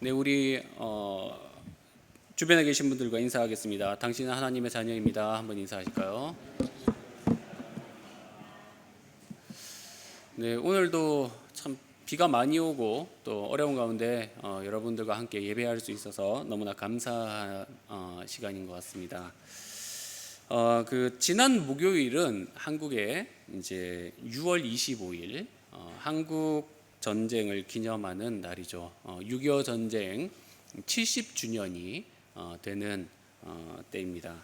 네, 우리 주변에 계신 분들과 인사하겠습니다. 당신은 하나님의 자녀입니다. 한번 인사하실까요? 네, 오늘도 참 비가 많이 오고 또 어려운 가운데 여러분들과 함께 예배할 수 있어서 너무나 감사한 시간인 것 같습니다. 지난 목요일은 한국에 이제 6월 25일 한국 전쟁을 기념하는 날이죠. 6.25 전쟁 70주년이 되는 때입니다.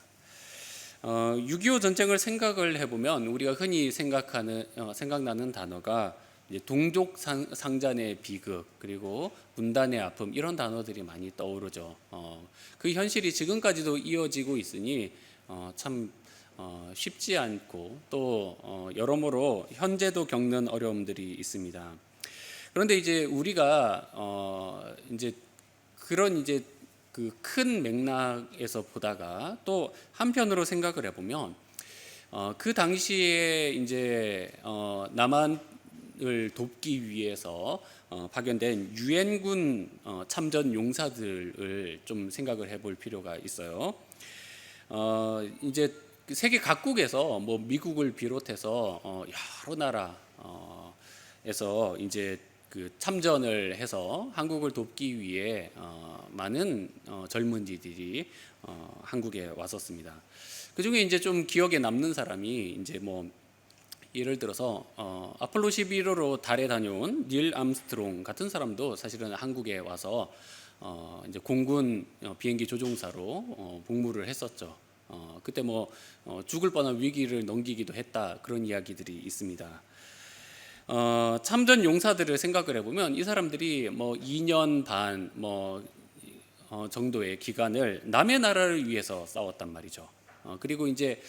6.25 전쟁을 생각을 해보면 우리가 흔히 생각나는 단어가 이제 동족 상잔의 비극 그리고 분단의 아픔 이런 단어들이 많이 떠오르죠. 그 현실이 지금까지도 이어지고 있으니 참 쉽지 않고 또 여러모로 현재도 겪는 어려움들이 있습니다. 그런데 이제 우리가 이제 그런 이제 그 큰 맥락에서 보다가 또 한편으로 생각을 해보면 그 당시에 이제 남한을 돕기 위해서 파견된 유엔군 참전 용사들을 좀 생각을 해볼 필요가 있어요. 이제 세계 각국에서 뭐 미국을 비롯해서 여러 나라에서 이제 그 참전을 해서 한국을 돕기 위해 많은 젊은이들이 한국에 왔었습니다. 그 중에 이제 좀 기억에 남는 사람이 이제 뭐 예를 들어서 아폴로 11호로 달에 다녀온 닐 암스트롱 같은 사람도 사실은 한국에 와서 이제 공군 비행기 조종사로 복무를 했었죠. 그때 뭐 죽을 뻔한 위기를 넘기기도 했다 그런 이야기들이 있습니다. 참전 용사들을 생각을 해보면 이 사람들이 뭐 2년 반 정도의 기간을 남의 나라를 위해서 싸웠단 말이죠. 그리고 이제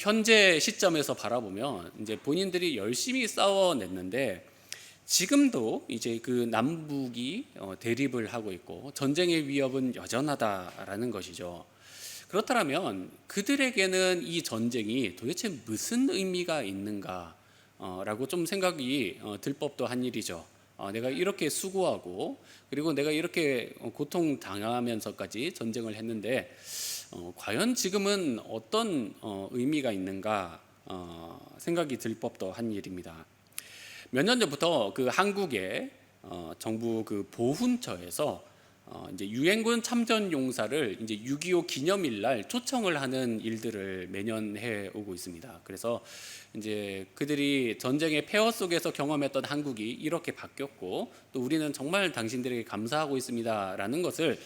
현재 시점에서 바라보면 이제 본인들이 열심히 싸워냈는데 지금도 이제 그 남북이 대립을 하고 있고 전쟁의 위협은 여전하다라는 것이죠. 그렇다면 그들에게는 이 전쟁이 도대체 무슨 의미가 있는가? 라고 좀 생각이 들 법도 한 일이죠. 내가 이렇게 수고하고 그리고 내가 이렇게 고통당하면서까지 전쟁을 했는데 과연 지금은 어떤 의미가 있는가 생각이 들 법도 한 일입니다. 몇 년 전부터 그 한국의 정부 그 보훈처에서 이제 유엔군 참전 용사를 이제 6.25 기념일날 초청을 하는 일들을 매년 해 오고 있습니다. 그래서 이제 그들이 전쟁의 폐허 속에서 경험했던 한국이 이렇게 바뀌었고 또 우리는 정말 당신들에게 감사하고 있습니다라는 것을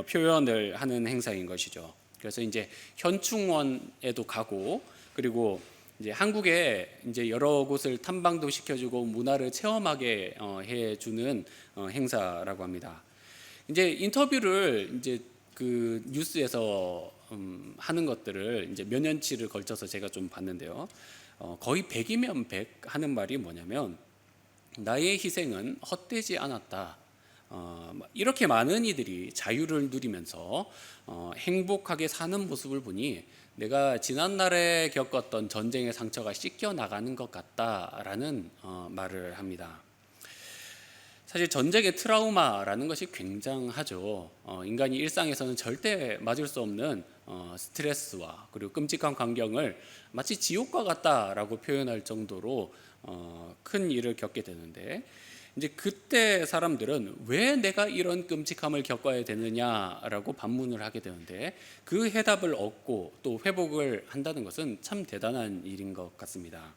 표현을 하는 행사인 것이죠. 그래서 이제 현충원에도 가고 그리고 이제 한국에 이제 여러 곳을 탐방도 시켜주고 문화를 체험하게 해주는 행사라고 합니다. 이제 인터뷰를 이제 그 뉴스에서 하는 것들을 이제 몇 년치를 걸쳐서 제가 좀 봤는데요. 거의 100이면 100 하는 말이 뭐냐면 나의 희생은 헛되지 않았다. 이렇게 많은 이들이 자유를 누리면서 행복하게 사는 모습을 보니 내가 지난날에 겪었던 전쟁의 상처가 씻겨 나가는 것 같다라는 말을 합니다. 사실 전쟁의 트라우마라는 것이 굉장하죠. 인간이 일상에서는 절대 맞을 수 없는 스트레스와 그리고 끔찍한 광경을 마치 지옥과 같다라고 표현할 정도로 큰 일을 겪게 되는데 이제 그때 사람들은 왜 내가 이런 끔찍함을 겪어야 되느냐라고 반문을 하게 되는데 그 해답을 얻고 또 회복을 한다는 것은 참 대단한 일인 것 같습니다.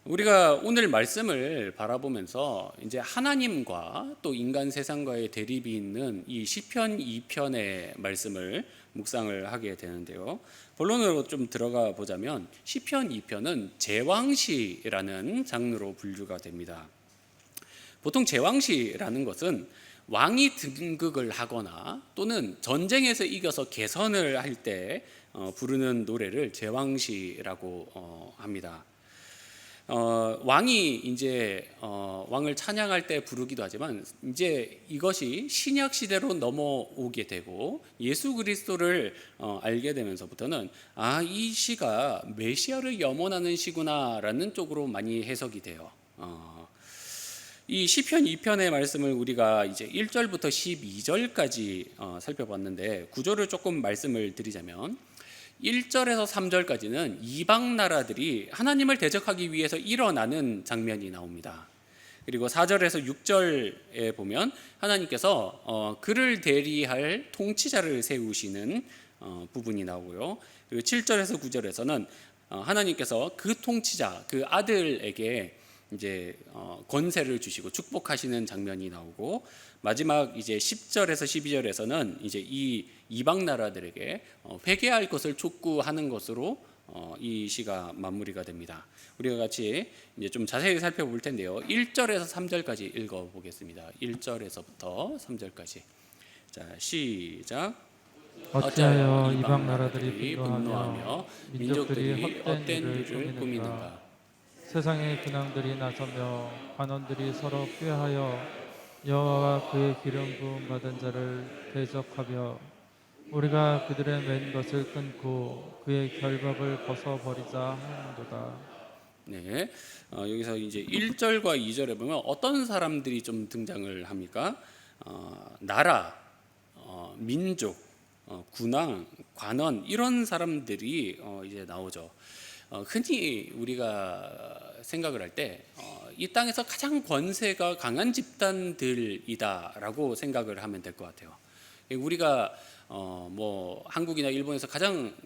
우리가 오늘 말씀을 바라보면서 이제 하나님과 또 인간 세상과의 대립이 있는 이 시편 2편의 말씀을 묵상을 하게 되는데요. 본론으로 좀 들어가 보자면 시편 2편은 제왕시라는 장르로 분류가 됩니다. 보통 제왕시라는 것은 왕이 등극을 하거나 또는 전쟁에서 이겨서 개선을 할 때 부르는 노래를 제왕시라고 합니다. 왕이 이제 왕을 찬양할 때 부르기도 하지만 이제 이것이 신약 시대로 넘어오게 되고 예수 그리스도를 알게 되면서부터는 이 시가 메시아를 염원하는 시구나라는 쪽으로 많이 해석이 돼요. 이 시편 2편의 말씀을 우리가 이제 1절부터 12절까지 살펴봤는데 구조를 조금 말씀을 드리자면 1절에서 3절까지는 이방 나라들이 하나님을 대적하기 위해서 일어나는 장면이 나옵니다. 그리고 4절에서 6절에 보면 하나님께서 그를 대리할 통치자를 세우시는 부분이 나오고요. 그리고 7절에서 9절에서는 하나님께서 그 통치자, 그 아들에게 이제 권세를 주시고 축복하시는 장면이 나오고, 마지막 이제 10절에서 12절에서는 이제 이 이방 나라들에게 회개할 것을 촉구하는 것으로 이 시가 마무리가 됩니다. 우리가 같이 이제 좀 자세히 살펴볼 텐데요. 1절에서 3절까지 읽어 보겠습니다. 1절에서부터 3절까지. 자, 시작. 어찌하여 이방 나라들이 분노하며 민족들이 헛된 일을 꾸미는가? 세상의 근왕들이 나서며 관원들이 서로 꾀하여 여호와와 그의 기름 부음 받은 자를 대적하며 우리가 그들의 맨 것을 끊고 그의 결박을 벗어버리자 하는도다. 네, 여기서 이제 1절과 2절에 보면 어떤 사람들이 좀 등장을 합니까? 나라, 민족, 군왕, 관원 이런 사람들이 이제 나오죠. 흔히 우리가 생각을 할 때 이 땅에서 가장 권세가 강한 집단들이다라고 생각을 하면 될 것 같아요. 우리가 뭐 한국이나 일본에서 가장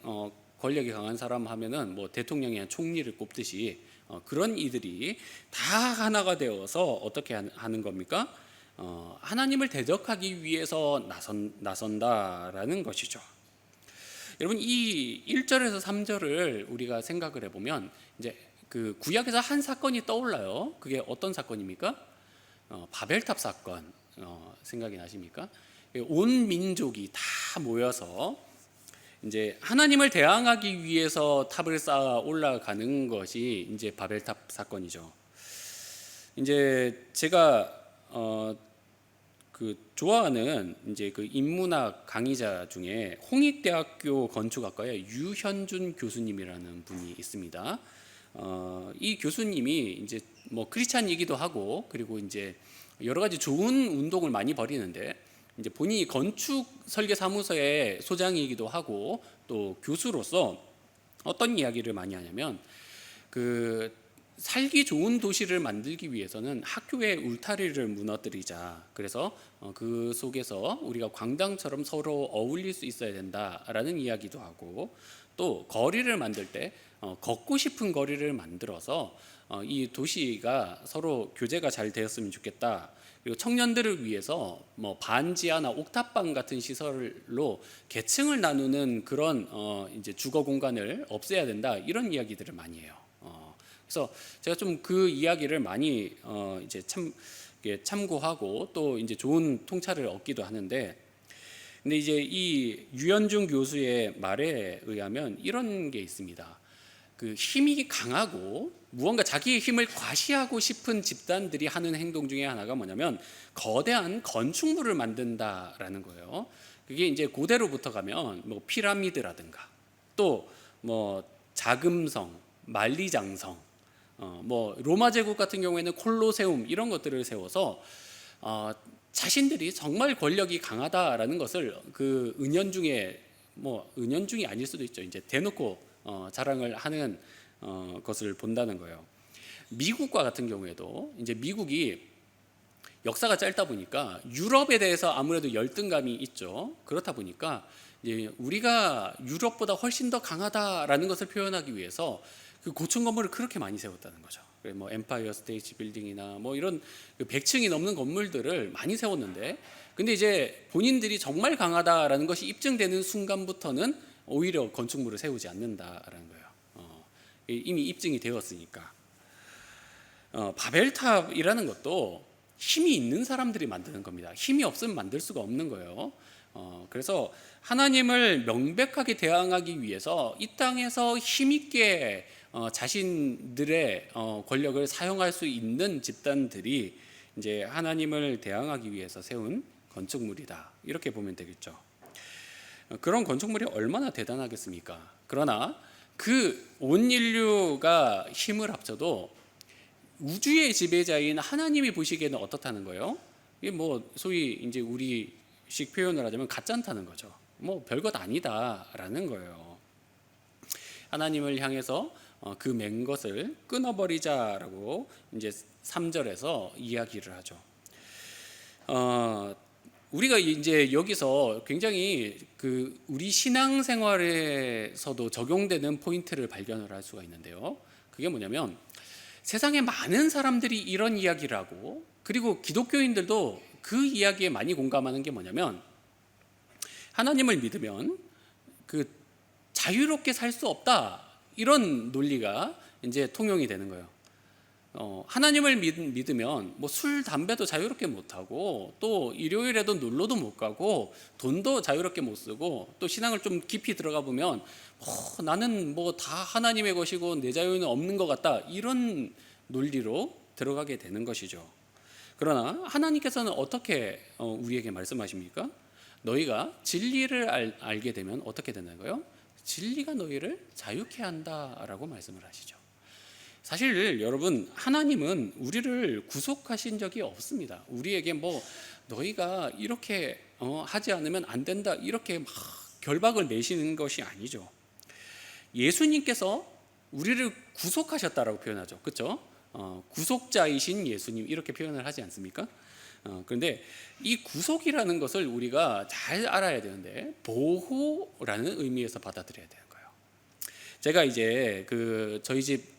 권력이 강한 사람 하면은 뭐 대통령이나 총리를 꼽듯이 그런 이들이 다 하나가 되어서 어떻게 하는 겁니까? 하나님을 대적하기 위해서 나선다라는 것이죠. 여러분, 이 1절에서 3절을 우리가 생각을 해보면 이제 그 구약에서 한 사건이 떠올라요. 그게 어떤 사건입니까? 바벨탑 사건 생각이 나십니까? 온 민족이 다 모여서 이제 하나님을 대항하기 위해서 탑을 쌓아 올라가는 것이 이제 바벨탑 사건이죠. 이제 제가 그 좋아하는 이제 그 인문학 강의자 중에 홍익대학교 건축학과의 유현준 교수님이라는 분이 있습니다. 이 교수님이 이제 뭐 크리스찬이기도 하고 그리고 이제 여러 가지 좋은 운동을 많이 벌이는데 이제 본인이 건축 설계 사무소의 소장이기도 하고 또 교수로서 어떤 이야기를 많이 하냐면 그 살기 좋은 도시를 만들기 위해서는 학교의 울타리를 무너뜨리자. 그래서 그 속에서 우리가 광장처럼 서로 어울릴 수 있어야 된다라는 이야기도 하고 또 거리를 만들 때 걷고 싶은 거리를 만들어서 이 도시가 서로 교제가 잘 되었으면 좋겠다. 그리고 청년들을 위해서 뭐 반지하나 옥탑방 같은 시설로 계층을 나누는 그런 이제 주거 공간을 없애야 된다. 이런 이야기들을 많이 해요. 그래서 제가 좀 그 이야기를 많이 이제 참고하고 또 이제 좋은 통찰을 얻기도 하는데, 근데 이제 이 유현중 교수의 말에 의하면 이런 게 있습니다. 그 힘이 강하고 무언가 자기의 힘을 과시하고 싶은 집단들이 하는 행동 중에 하나가 뭐냐면 거대한 건축물을 만든다라는 거예요. 그게 이제 고대로부터 가면 뭐 피라미드라든가 또 뭐 자금성, 만리장성, 뭐 로마 제국 같은 경우에는 콜로세움 이런 것들을 세워서 자신들이 정말 권력이 강하다라는 것을 그 은연중에 뭐 은연중이 아닐 수도 있죠. 이제 대놓고 자랑을 하는 것을 본다는 거예요. 미국과 같은 경우에도 이제 미국이 역사가 짧다 보니까 유럽에 대해서 아무래도 열등감이 있죠. 그렇다 보니까 이제 우리가 유럽보다 훨씬 더 강하다라는 것을 표현하기 위해서 그 고층 건물을 그렇게 많이 세웠다는 거죠. 뭐 엠파이어 스테이트 빌딩이나 뭐 이런 100층이 넘는 건물들을 많이 세웠는데, 근데 이제 본인들이 정말 강하다라는 것이 입증되는 순간부터는 오히려 건축물을 세우지 않는다라는 거예요. 이미 입증이 되었으니까. 바벨탑이라는 것도 힘이 있는 사람들이 만드는 겁니다. 힘이 없으면 만들 수가 없는 거예요. 그래서 하나님을 명백하게 대항하기 위해서 이 땅에서 힘있게 자신들의 권력을 사용할 수 있는 집단들이 이제 하나님을 대항하기 위해서 세운 건축물이다. 이렇게 보면 되겠죠. 그런 건축물이 얼마나 대단하겠습니까? 그러나 그 온 인류가 힘을 합쳐도 우주의 지배자인 하나님이 보시기에는 어떻다는 거예요? 이게 뭐 소위 이제 우리식 표현을 하자면 가짠다는 거죠. 뭐 별것 아니다라는 거예요. 하나님을 향해서 그 맨 것을 끊어버리자라고 이제 3절에서 이야기를 하죠. 우리가 이제 여기서 굉장히 그 우리 신앙생활에서도 적용되는 포인트를 발견을 할 수가 있는데요. 그게 뭐냐면 세상에 많은 사람들이 이런 이야기를 하고, 그리고 기독교인들도 그 이야기에 많이 공감하는 게 뭐냐면, 하나님을 믿으면 그 자유롭게 살 수 없다, 이런 논리가 이제 통용이 되는 거예요. 하나님을 믿으면 뭐 술, 담배도 자유롭게 못 하고, 또 일요일에도 놀러도 못 가고, 돈도 자유롭게 못 쓰고, 또 신앙을 좀 깊이 들어가 보면 나는 뭐 다 하나님의 것이고 내 자유는 없는 것 같다, 이런 논리로 들어가게 되는 것이죠. 그러나 하나님께서는 어떻게 우리에게 말씀하십니까? 너희가 진리를 알게 되면 어떻게 되나요? 진리가 너희를 자유케 한다라고 말씀을 하시죠. 사실 여러분, 하나님은 우리를 구속하신 적이 없습니다. 우리에게 뭐 너희가 이렇게 하지 않으면 안 된다, 이렇게 막 결박을 내시는 것이 아니죠. 예수님께서 우리를 구속하셨다라고 표현하죠. 그렇죠? 구속자이신 예수님, 이렇게 표현을 하지 않습니까? 그런데 이 구속이라는 것을 우리가 잘 알아야 되는데, 보호라는 의미에서 받아들여야 되는 거예요. 제가 이제 저희 집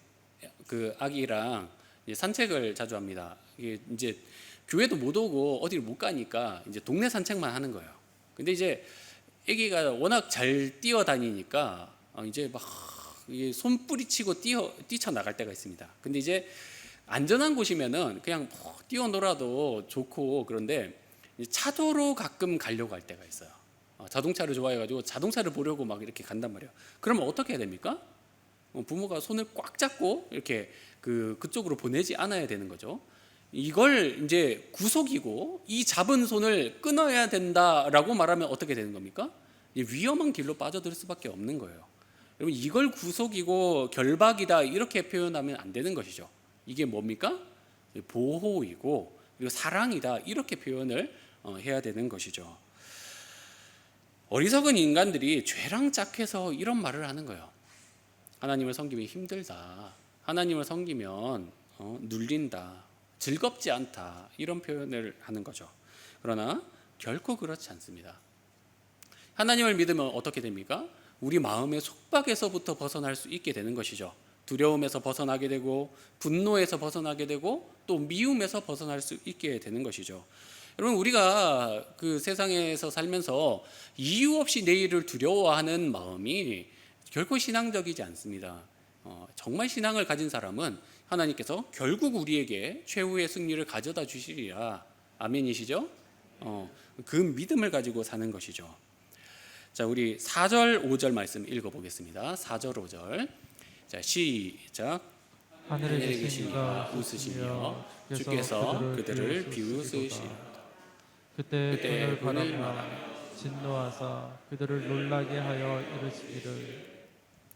아기랑 이제 산책을 자주 합니다. 이게 이제 교회도 못 오고 어디를 못 가니까 이제 동네 산책만 하는 거예요. 근데 이제 아기가 워낙 잘 뛰어다니니까 이제 막 손뿌리치고 뛰쳐나갈 때가 있습니다. 근데 이제 안전한 곳이면은 그냥 뛰어놀아도 좋고, 그런데 차도로 가끔 가려고 할 때가 있어요. 자동차를 좋아해가지고 자동차를 보려고 막 이렇게 간단 말이에요. 그러면 어떻게 해야 됩니까? 부모가 손을 꽉 잡고 이렇게 그쪽으로 보내지 않아야 되는 거죠. 이걸 이제 구속이고, 이 잡은 손을 끊어야 된다라고 말하면 어떻게 되는 겁니까? 위험한 길로 빠져들 수밖에 없는 거예요. 여러분, 이걸 구속이고 결박이다, 이렇게 표현하면 안 되는 것이죠. 이게 뭡니까? 보호이고, 그리고 사랑이다, 이렇게 표현을 해야 되는 것이죠. 어리석은 인간들이 죄랑 짝해서 이런 말을 하는 거예요. 하나님을 섬기면 힘들다, 하나님을 섬기면 눌린다, 즐겁지 않다, 이런 표현을 하는 거죠. 그러나 결코 그렇지 않습니다. 하나님을 믿으면 어떻게 됩니까? 우리 마음의 속박에서부터 벗어날 수 있게 되는 것이죠. 두려움에서 벗어나게 되고, 분노에서 벗어나게 되고, 또 미움에서 벗어날 수 있게 되는 것이죠. 여러분, 우리가 그 세상에서 살면서 이유 없이 내일을 두려워하는 마음이 결코 신앙적이지 않습니다. 정말 신앙을 가진 사람은 하나님께서 결국 우리에게 최후의 승리를 가져다 주시리라. 아멘이시죠? 그 믿음을 가지고 사는 것이죠. 자, 우리 4절 5절 말씀 읽어보겠습니다. 4절 5절. 자, 시작. 하늘에 계신 이가 웃으시며 주께서 그들을 비웃으시리라. 그때 그를 바라보아 진노하사 그들을 놀라게 하여 이르시기를.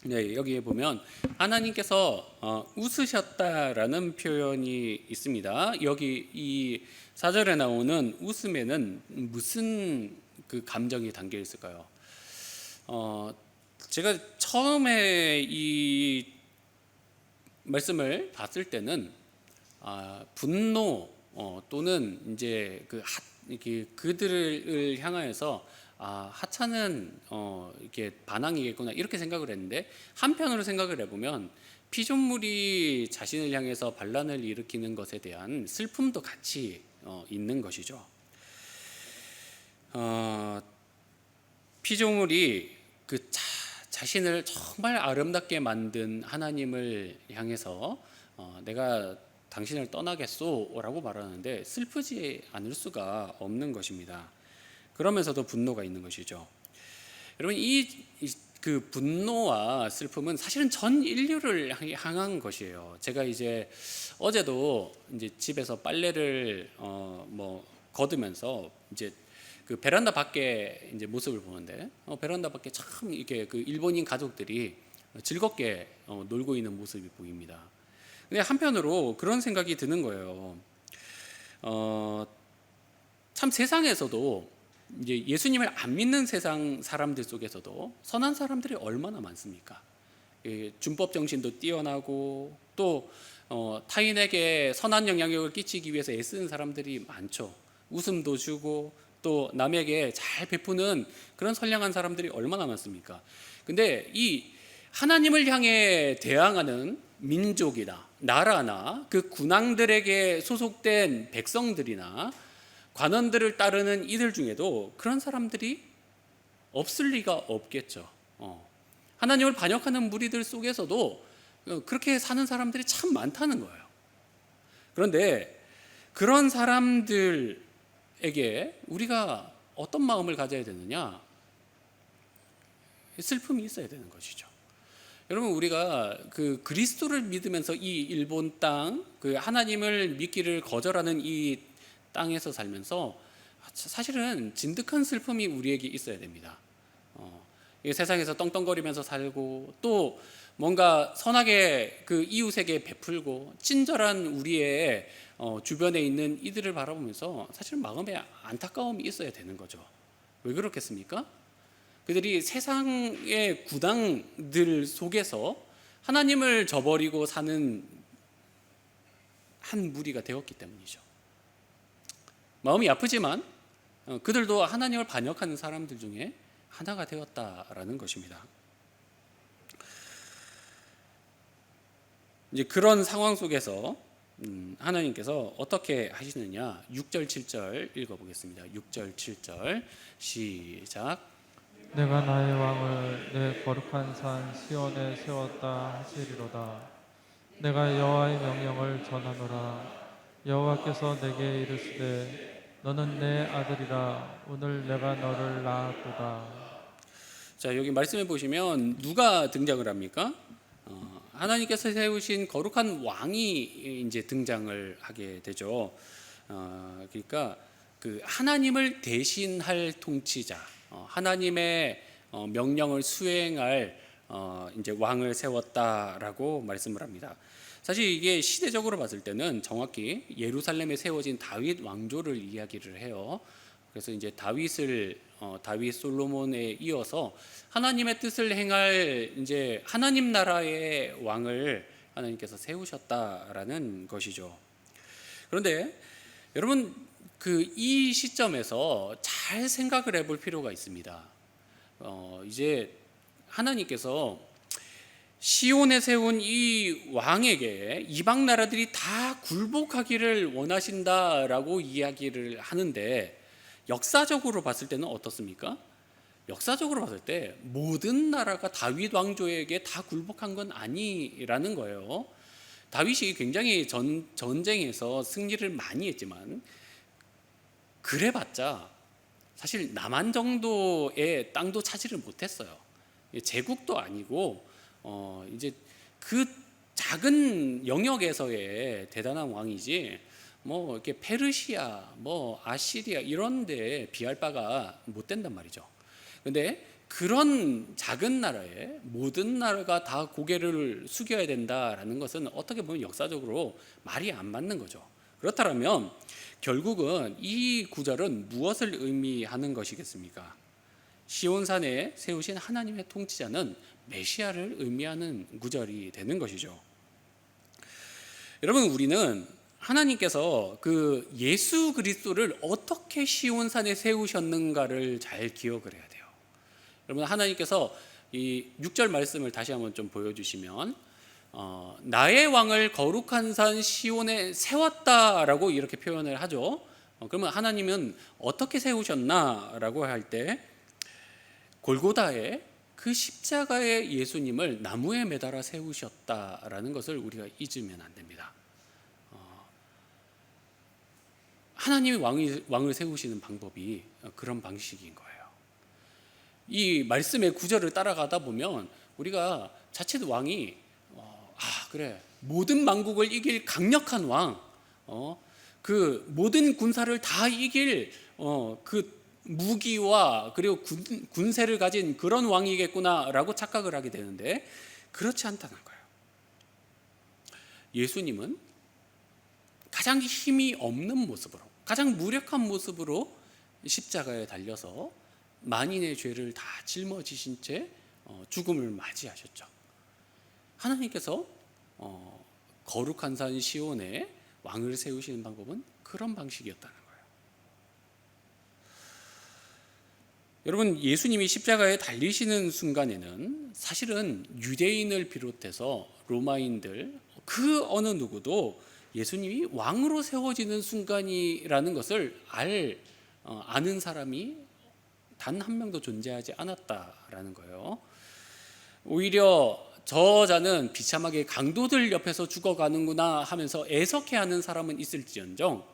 네, 여기에 보면 하나님께서 웃으셨다라는 표현이 있습니다. 여기 이 4절에 나오는 웃음에는 무슨 그 감정이 담겨 있을까요? 제가 처음에 이 말씀을 봤을 때는 분노 또는 이제 그들을 향하여서 하찮은 이렇게 반항이겠구나, 이렇게 생각을 했는데, 한편으로 생각을 해보면 피조물이 자신을 향해서 반란을 일으키는 것에 대한 슬픔도 같이 있는 것이죠. 피조물이 자신을 정말 아름답게 만든 하나님을 향해서 내가 당신을 떠나겠소라고 말하는데 슬프지 않을 수가 없는 것입니다. 그러면서도 분노가 있는 것이죠. 여러분, 그 분노와 슬픔은 사실은 전 인류를 향한 것이에요. 제가 이제 어제도 이제 집에서 빨래를 걷으면서 이제 그 베란다 밖에 이제 모습을 보는데, 베란다 밖에 참 이렇게 그 일본인 가족들이 즐겁게 놀고 있는 모습이 보입니다. 근데 한편으로 그런 생각이 드는 거예요. 참 세상에서도 이제 예수님을 안 믿는 세상 사람들 속에서도 선한 사람들이 얼마나 많습니까? 준법 정신도 뛰어나고 또 타인에게 선한 영향력을 끼치기 위해서 애쓰는 사람들이 많죠. 웃음도 주고 또 남에게 잘 베푸는 그런 선량한 사람들이 얼마나 많습니까? 근데 이 하나님을 향해 대항하는 민족이나 나라나 그 군왕들에게 소속된 백성들이나 관원들을 따르는 이들 중에도 그런 사람들이 없을 리가 없겠죠. 하나님을 반역하는 무리들 속에서도 그렇게 사는 사람들이 참 많다는 거예요. 그런데 그런 사람들에게 우리가 어떤 마음을 가져야 되느냐? 슬픔이 있어야 되는 것이죠. 여러분, 우리가 그 그리스도를 믿으면서 이 일본 땅, 그 하나님을 믿기를 거절하는 이 땅에서 살면서 사실은 진득한 슬픔이 우리에게 있어야 됩니다. 이 세상에서 떵떵거리면서 살고 또 뭔가 선하게 그 이웃에게 베풀고 친절한 우리의 주변에 있는 이들을 바라보면서 사실은 마음에 안타까움이 있어야 되는 거죠. 왜 그렇겠습니까? 그들이 세상의 구당들 속에서 하나님을 저버리고 사는 한 무리가 되었기 때문이죠. 마음이 아프지만 그들도 하나님을 반역하는 사람들 중에 하나가 되었다라는 것입니다. 이제 그런 상황 속에서 하나님께서 어떻게 하시느냐, 6절 7절 읽어보겠습니다. 6절 7절 시작. 내가 나의 왕을 내 거룩한 산 시온에 세웠다 하시리로다. 내가 여호와의 명령을 전하노라. 여호와께서 내게 이르시되 너는 내 아들이라. 오늘 내가 너를 낳았도다. 자, 여기 말씀해 보시면 누가 등장을 합니까? 하나님께서 세우신 거룩한 왕이 이제 등장을 하게 되죠. 그러니까 그 하나님을 대신할 통치자, 하나님의 명령을 수행할 이제 왕을 세웠다라고 말씀을 합니다. 사실 이게 시대적으로 봤을 때는 정확히 예루살렘에 세워진 다윗 왕조를 이야기를 해요. 그래서 이제 다윗 솔로몬에 이어서 하나님의 뜻을 행할 이제 하나님 나라의 왕을 하나님께서 세우셨다라는 것이죠. 그런데 여러분, 그 이 시점에서 잘 생각을 해볼 필요가 있습니다. 이제 하나님께서 시온에 세운 이 왕에게 이방 나라들이 다 굴복하기를 원하신다라고 이야기를 하는데, 역사적으로 봤을 때는 어떻습니까? 역사적으로 봤을 때 모든 나라가 다윗 왕조에게 다 굴복한 건 아니라는 거예요. 다윗이 굉장히 전쟁에서 승리를 많이 했지만 그래봤자 사실 남한 정도의 땅도 차지를 못했어요. 제국도 아니고 이제 그 작은 영역에서의 대단한 왕이지 뭐 이렇게 페르시아, 뭐 아시리아 이런 데 비할 바가 못 된단 말이죠. 근데 그런 작은 나라에 모든 나라가 다 고개를 숙여야 된다라는 것은 어떻게 보면 역사적으로 말이 안 맞는 거죠. 그렇다면 결국은 이 구절은 무엇을 의미하는 것이겠습니까? 시온산에 세우신 하나님의 통치자는 메시아를 의미하는 구절이 되는 것이죠. 여러분, 우리는 하나님께서 그 예수 그리스도를 어떻게 시온산에 세우셨는가를 잘 기억을 해야 돼요. 여러분, 하나님께서 이 6절 말씀을 다시 한번 좀 보여주시면 나의 왕을 거룩한 산 시온에 세웠다라고 이렇게 표현을 하죠. 그러면 하나님은 어떻게 세우셨나라고 할 때 골고다에 그 십자가의 예수님을 나무에 매달아 세우셨다라는 것을 우리가 잊으면 안 됩니다. 하나님이 왕을 세우시는 방법이 그런 방식인 거예요. 이 말씀의 구절을 따라가다 보면 우리가 자칫 왕이 그래, 모든 만국을 이길 강력한 왕, 그 모든 군사를 다 이길 그 무기와 그리고 군세를 가진 그런 왕이겠구나라고 착각을 하게 되는데 그렇지 않다는 거예요. 예수님은 가장 힘이 없는 모습으로, 가장 무력한 모습으로 십자가에 달려서 만인의 죄를 다 짊어지신 채 죽음을 맞이하셨죠. 하나님께서 거룩한 산 시온에 왕을 세우시는 방법은 그런 방식이었다는 거예요. 여러분, 예수님이 십자가에 달리시는 순간에는 사실은 유대인을 비롯해서 로마인들 그 어느 누구도 예수님이 왕으로 세워지는 순간이라는 것을 아는 사람이 단 한 명도 존재하지 않았다라는 거예요. 오히려 저자는 비참하게 강도들 옆에서 죽어가는구나 하면서 애석해하는 사람은 있을지언정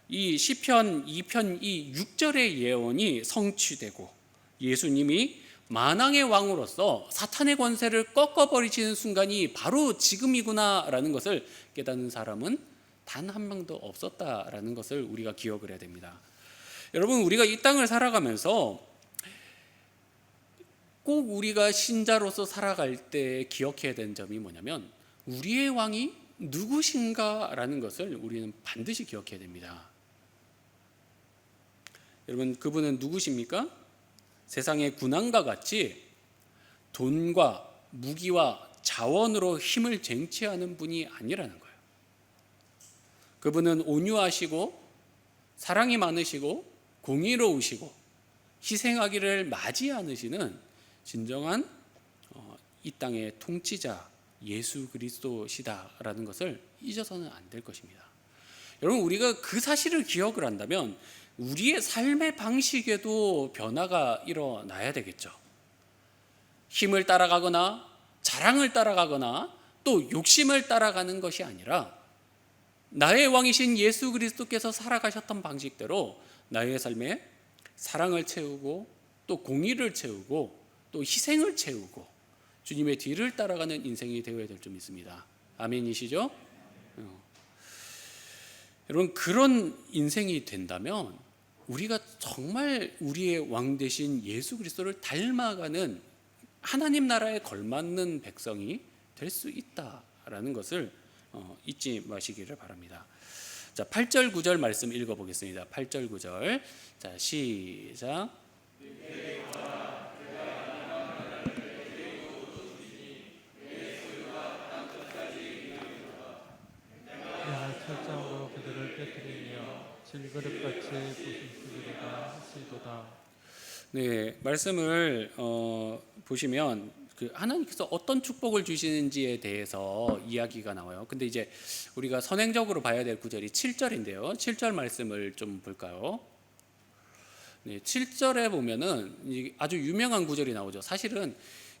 이 시편 2편 이 6절의 예언이 성취되고 예수님이 만왕의 왕으로서 사탄의 권세를 꺾어버리시는 순간이 바로 지금이구나라는 것을 깨닫는 사람은 단 한 명도 없었다라는 것을 우리가 기억을 해야 됩니다. 여러분, 우리가 이 땅을 살아가면서 꼭 우리가 신자로서 살아갈 때 기억해야 되는 점이 뭐냐면 우리의 왕이 누구신가라는 것을 우리는 반드시 기억해야 됩니다. 여러분, 그분은 누구십니까? 세상의 군왕과 같이 돈과 무기와 자원으로 힘을 쟁취하는 분이 아니라는 거예요. 그분은 온유하시고 사랑이 많으시고 공의로우시고 희생하기를 맞이 않으시는 진정한 이 땅의 통치자 예수 그리스도시다라는 것을 잊어서는 안 될 것입니다. 여러분, 우리가 그 사실을 기억을 한다면 우리의 삶의 방식에도 변화가 일어나야 되겠죠. 힘을 따라가거나 자랑을 따라가거나 또 욕심을 따라가는 것이 아니라 나의 왕이신 예수 그리스도께서 살아가셨던 방식대로 나의 삶에 사랑을 채우고 또 공의를 채우고 또 희생을 채우고 주님의 뒤를 따라가는 인생이 되어야 될 점 있습니다. 아멘이시죠? 여러분, 그런 인생이 된다면 우리가 정말 우리의 왕 되신 예수 그리스도를 닮아가는 하나님 나라에 걸맞는 백성이 될 수 있다라는 것을 잊지 마시기를 바랍니다. 자, 8절 9절 말씀 읽어보겠습니다. 8절 9절. 자, 시작. 철장으로 그들을 깨뜨리며 질그릇같이 부수시리라 하시도다. 네, 말씀을 보시면 하나님께서 어떤 축복을 주시는지에 대해서 이야기가 나와요. 근데 이제 우리가 선행적으로 봐야 될 구절이 7절인데요. 7절 말씀을 좀 볼까요? 네, 7절에 보면은 아주 유명한 구절이 나오죠. 사실은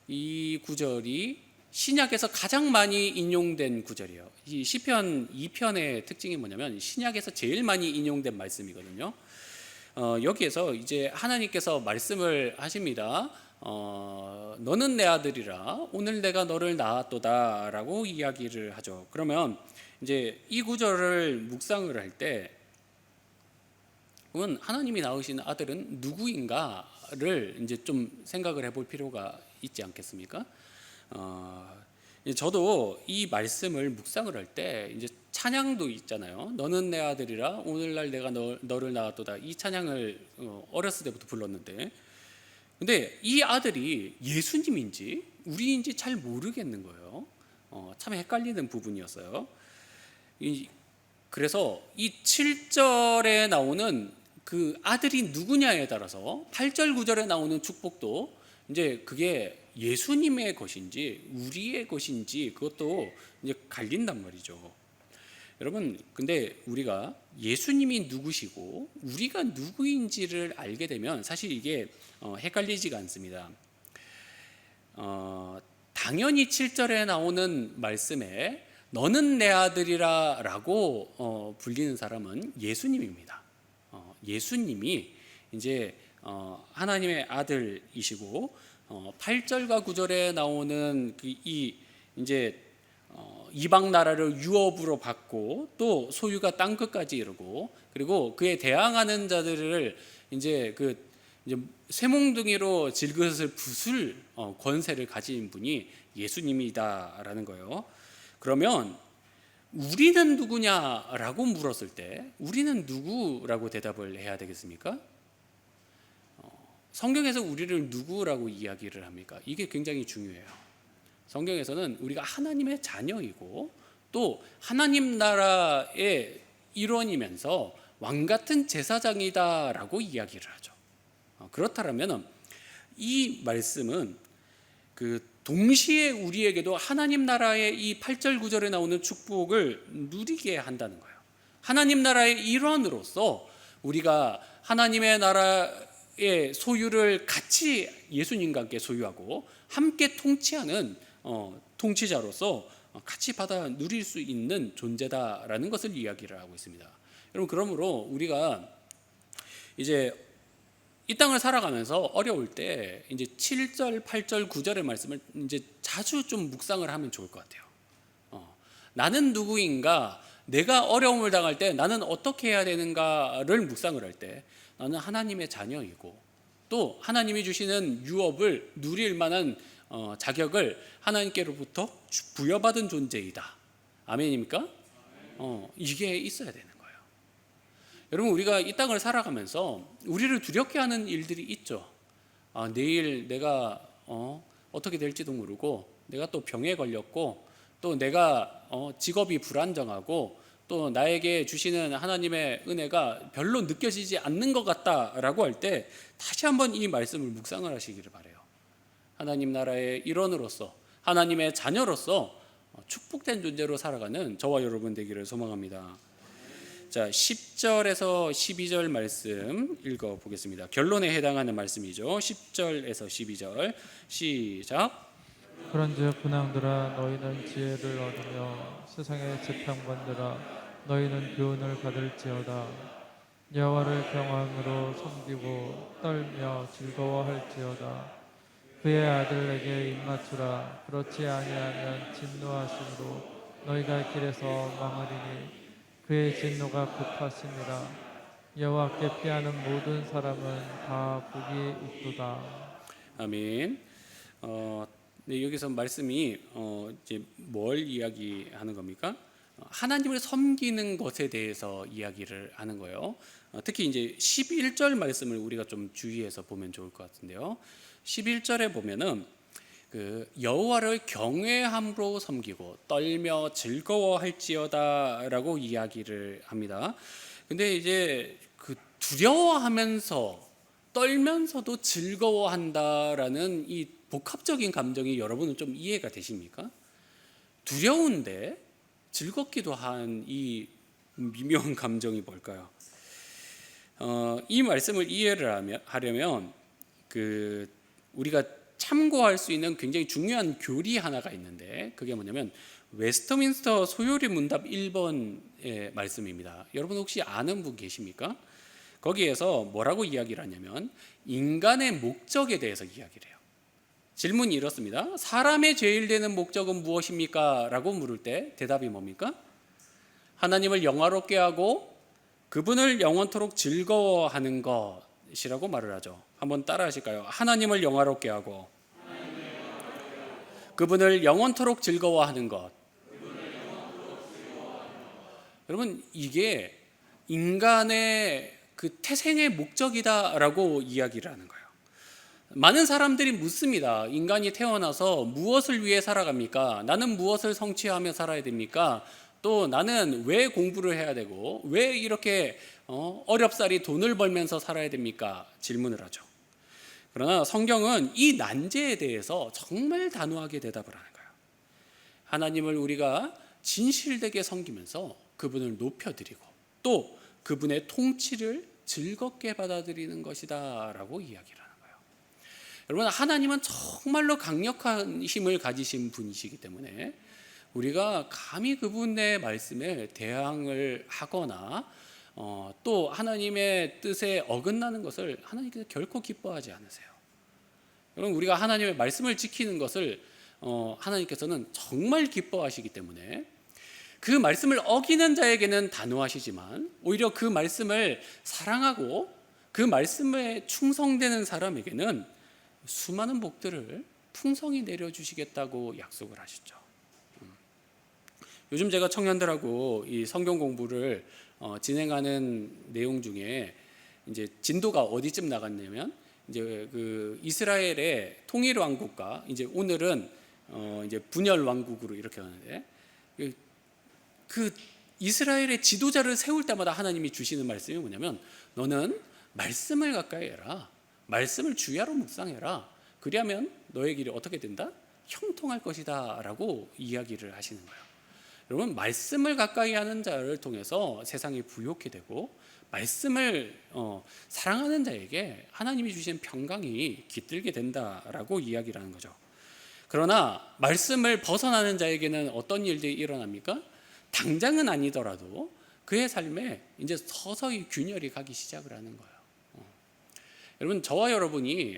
이 구절이 신약에서 가장 많이 인용된 구절이에요. 이 시편 2편의 특징이 뭐냐면 신약에서 제일 많이 인용된 말씀이거든요. 여기에서 이제 하나님께서 말씀을 하십니다. 너는 내 아들이라 오늘 내가 너를 낳았도다라고 이야기를 하죠. 그러면 이제 이 구절을 묵상을 할 때 그러면 하나님이 낳으신 아들은 누구인가를 이제 좀 생각을 해볼 필요가 있지 않겠습니까? 저도 이 말씀을 묵상을 할 때 이제 찬양도 있잖아요. 너는 내 아들이라 오늘날 내가 너를 낳았도다. 이 찬양을 어렸을 때부터 불렀는데, 근데 이 아들이 예수님인지 우리인지 잘 모르겠는 거예요. 참 헷갈리는 부분이었어요. 그래서 이 7절에 나오는 그 아들이 누구냐에 따라서 8절 9절에 나오는 축복도 이제 그게 예수님의 것인지 우리의 것인지 그것도 이제 갈린단 말이죠. 여러분, 근데 우리가 예수님이 누구시고 우리가 누구인지를 알게 되면 사실 이게 헷갈리지가 않습니다. 당연히 7절에 나오는 말씀에 너는 내 아들이라 라고 불리는 사람은 예수님입니다. 예수님이 이제 하나님의 아들이시고 8절과 9절에 나오는 이 이제 이방 나라를 유업으로 받고 또 소유가 땅 끝까지 이르고 그리고 그에 대항하는 자들을 이제 이제 쇠몽둥이로 질그릇을 부술 권세를 가진 분이 예수님이다라는 거예요. 그러면 우리는 누구냐라고 물었을 때 우리는 누구라고 대답을 해야 되겠습니까? 성경에서 우리를 누구라고 이야기를 합니까? 이게 굉장히 중요해요. 성경에서는 우리가 하나님의 자녀이고 또 하나님 나라의 일원이면서 왕같은 제사장이다라고 이야기를 하죠. 그렇다면 이 말씀은 동시에 우리에게도 하나님 나라의 이 8절 9절에 나오는 축복을 누리게 한다는 거예요. 하나님 나라의 일원으로서 우리가 하나님의 나라의 소유를 같이 예수님과 함께 소유하고 함께 통치하는 통치자로서 같이 받아 누릴 수 있는 존재다라는 것을 이야기를 하고 있습니다. 여러분, 그러므로 우리가 이제 이 땅을 살아가면서 어려울 때 이제 7절, 8절, 9절의 말씀을 이제 자주 좀 묵상을 하면 좋을 것 같아요. 나는 누구인가? 내가 어려움을 당할 때 나는 어떻게 해야 되는가를 묵상을 할 때 나는 하나님의 자녀이고 또 하나님이 주시는 유업을 누릴 만한 자격을 하나님께로부터 부여받은 존재이다. 아멘입니까? 이게 있어야 되는 거예요. 여러분, 우리가 이 땅을 살아가면서 우리를 두렵게 하는 일들이 있죠. 내일 내가 어떻게 될지도 모르고 내가 또 병에 걸렸고 또 내가 직업이 불안정하고 또 나에게 주시는 하나님의 은혜가 별로 느껴지지 않는 것 같다라고 할 때 다시 한번 이 말씀을 묵상을 하시기를 바라요. 하나님 나라의 일원으로서 하나님의 자녀로서 축복된 존재로 살아가는 저와 여러분 되기를 소망합니다. 자, 10절에서 12절 말씀 읽어보겠습니다. 결론에 해당하는 말씀이죠. 10절에서 12절 시작. 그런즉 군왕들아 너희는 지혜를 얻으며 세상의 재판관들아 너희는 교훈을 받을지어다. 여호와를 경외함으로 섬기고 떨며 즐거워할지어다. 그의 아들에게 입맞추라. 그렇지 아니하면 진노하심으로 너희가 길에서 망하리니 그의 진노가 급하심이라. 여호와께 피하는 모든 사람은 다 복이 있도다. 아멘. 네, 여기서 말씀이 이제 뭘 이야기하는 겁니까? 하나님을 섬기는 것에 대해서 이야기를 하는 거예요. 특히 이제 11절 말씀을 우리가 좀 주의해서 보면 좋을 것 같은데요. 11절에 보면은 여호와를 경외함으로 섬기고 떨며 즐거워할지어다라고 이야기를 합니다. 근데 이제 두려워하면서 떨면서도 즐거워한다라는 이 복합적인 감정이 여러분은 좀 이해가 되십니까? 두려운데 즐겁기도 한 이 미묘한 감정이 뭘까요? 이 말씀을 이해를 하려면 우리가 참고할 수 있는 굉장히 중요한 교리 하나가 있는데 그게 뭐냐면 웨스트민스터 소요리 문답 1번의 말씀입니다. 여러분 혹시 아는 분 계십니까? 거기에서 뭐라고 이야기를 하냐면 인간의 목적에 대해서 이야기를 해요. 질문이 이렇습니다. 사람의 제일 되는 목적은 무엇입니까? 라고 물을 때 대답이 뭡니까? 하나님을 영화롭게 하고 그분을 영원토록 즐거워하는 것이라고 말을 하죠. 한번 따라 하실까요? 하나님을 영화롭게 하고 그분을 영원토록 즐거워하는 것. 여러분, 이게 인간의 태생의 목적이다라고 이야기를 하는 거예요. 많은 사람들이 묻습니다. 인간이 태어나서 무엇을 위해 살아갑니까? 나는 무엇을 성취하며 살아야 됩니까? 또 나는 왜 공부를 해야 되고 왜 이렇게 어렵사리 돈을 벌면서 살아야 됩니까? 질문을 하죠. 그러나 성경은 이 난제에 대해서 정말 단호하게 대답을 하는 거예요. 하나님을 우리가 진실되게 섬기면서 그분을 높여드리고 또 그분의 통치를 즐겁게 받아들이는 것이다 라고 이야기를 하는 거예요. 여러분, 하나님은 정말로 강력한 힘을 가지신 분이시기 때문에 우리가 감히 그분의 말씀에 대항을 하거나 또 하나님의 뜻에 어긋나는 것을 하나님께서 결코 기뻐하지 않으세요. 여러분, 우리가 하나님의 말씀을 지키는 것을 하나님께서는 정말 기뻐하시기 때문에 그 말씀을 어기는 자에게는 단호하시지만 오히려 그 말씀을 사랑하고 그 말씀에 충성되는 사람에게는 수많은 복들을 풍성히 내려주시겠다고 약속을 하시죠. 요즘 제가 청년들하고 이 성경 공부를 진행하는 내용 중에 이제 진도가 어디쯤 나갔냐면 이제 그 이스라엘의 통일 왕국과 이제 오늘은 이제 분열 왕국으로 이렇게 하는데 그 이스라엘의 지도자를 세울 때마다 하나님이 주시는 말씀이 뭐냐면 너는 말씀을 가까이 해라. 말씀을 주야로 묵상해라. 그리하면 너의 길이 어떻게 된다? 형통할 것이다 라고 이야기를 하시는 거예요. 여러분, 말씀을 가까이 하는 자를 통해서 세상이 부욕해 되고 말씀을 사랑하는 자에게 하나님이 주신 평강이 깃들게 된다라고 이야기를 하는 거죠. 그러나 말씀을 벗어나는 자에게는 어떤 일들이 일어납니까? 당장은 아니더라도 그의 삶에 이제 서서히 균열이 가기 시작을 하는 거예요. 여러분, 저와 여러분이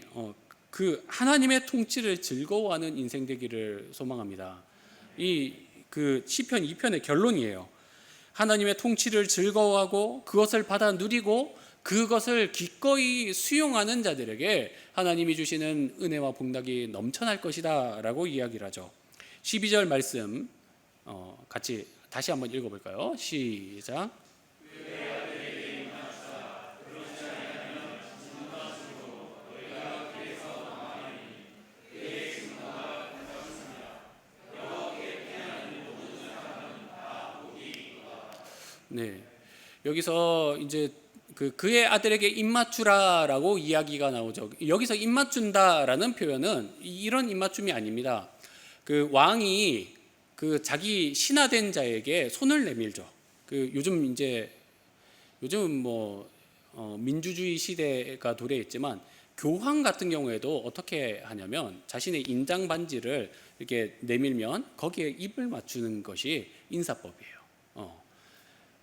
그 하나님의 통치를 즐거워하는 인생 되기를 소망합니다. 그 시편 2편의 결론이에요. 하나님의 통치를 즐거워하고 그것을 받아 누리고 그것을 기꺼이 수용하는 자들에게 하나님이 주시는 은혜와 복락이 넘쳐날 것이다 라고 이야기를 하죠. 12절 말씀 같이 다시 한번 읽어볼까요? 시작. 네, 여기서 이제 그의 아들에게 입맞추라라고 이야기가 나오죠. 여기서 입맞춘다라는 표현은 이런 입맞춤이 아닙니다. 그 왕이 그 자기 신하된 자에게 손을 내밀죠. 요즘 뭐 민주주의 시대가 도래했지만 교황 같은 경우에도 어떻게 하냐면 자신의 인장 반지를 이렇게 내밀면 거기에 입을 맞추는 것이 인사법이에요.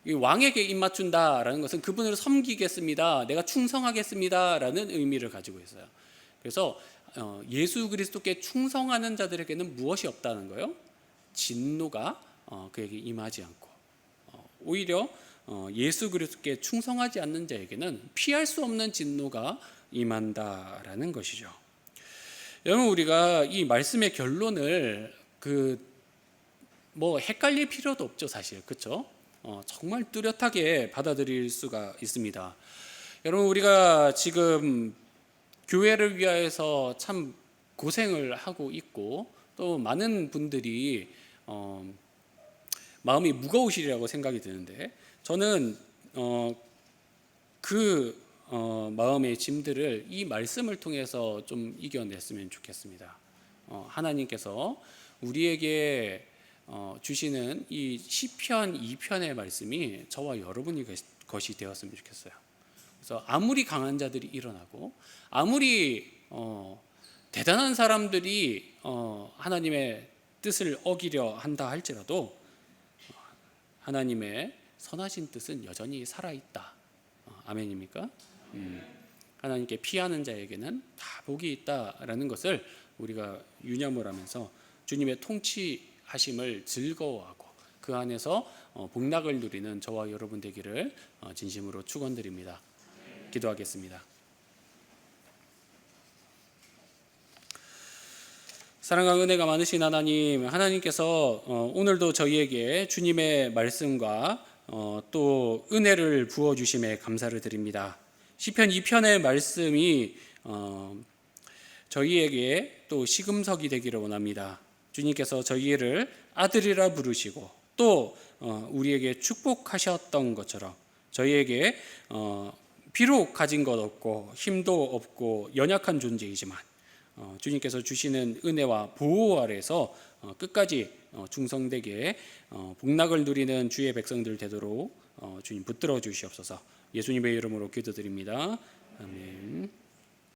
이 왕에게 입 맞춘다라는 것은 그분을 섬기겠습니다, 내가 충성하겠습니다라는 의미를 가지고 있어요. 그래서 예수 그리스도께 충성하는 자들에게는 무엇이 없다는 거예요? 진노가 그에게 임하지 않고 오히려 예수 그리스도께 충성하지 않는 자에게는 피할 수 없는 진노가 임한다라는 것이죠. 여러분, 우리가 이 말씀의 결론을 뭐 헷갈릴 필요도 없죠, 사실. 그렇죠? 정말 뚜렷하게 받아들일 수가 있습니다. 여러분, 우리가 지금 교회를 위하여서 참 고생을 하고 있고 또 많은 분들이 마음이 무거우시리라고 생각이 드는데 저는 마음의 짐들을 이 말씀을 통해서 좀 이겨냈으면 좋겠습니다. 하나님께서 우리에게 주시는 이 시편 2편의 말씀이 저와 여러분이 것이 되었으면 좋겠어요. 그래서 아무리 강한 자들이 일어나고 아무리 대단한 사람들이 하나님의 뜻을 어기려 한다 할지라도 하나님의 선하신 뜻은 여전히 살아있다. 아멘입니까? 하나님께 피하는 자에게는 다 복이 있다라는 것을 우리가 유념을 하면서 주님의 통치하심을 즐거워하고 그 안에서 복락을 누리는 저와 여러분 되기를 진심으로 축원드립니다. 기도하겠습니다. 사랑과 은혜가 많으신 하나님, 하나님께서 오늘도 저희에게 주님의 말씀과 또 은혜를 부어주심에 감사를 드립니다. 시편 2편의 말씀이 저희에게 또 시금석이 되기를 원합니다. 주님께서 저희를 아들이라 부르시고 또 우리에게 축복하셨던 것처럼 저희에게 비록 가진 것 없고 힘도 없고 연약한 존재이지만 주님께서 주시는 은혜와 보호 아래서 끝까지 충성되게 복락을 누리는 주의 백성들 되도록 주님 붙들어 주시옵소서. 예수님의 이름으로 기도드립니다. 아멘.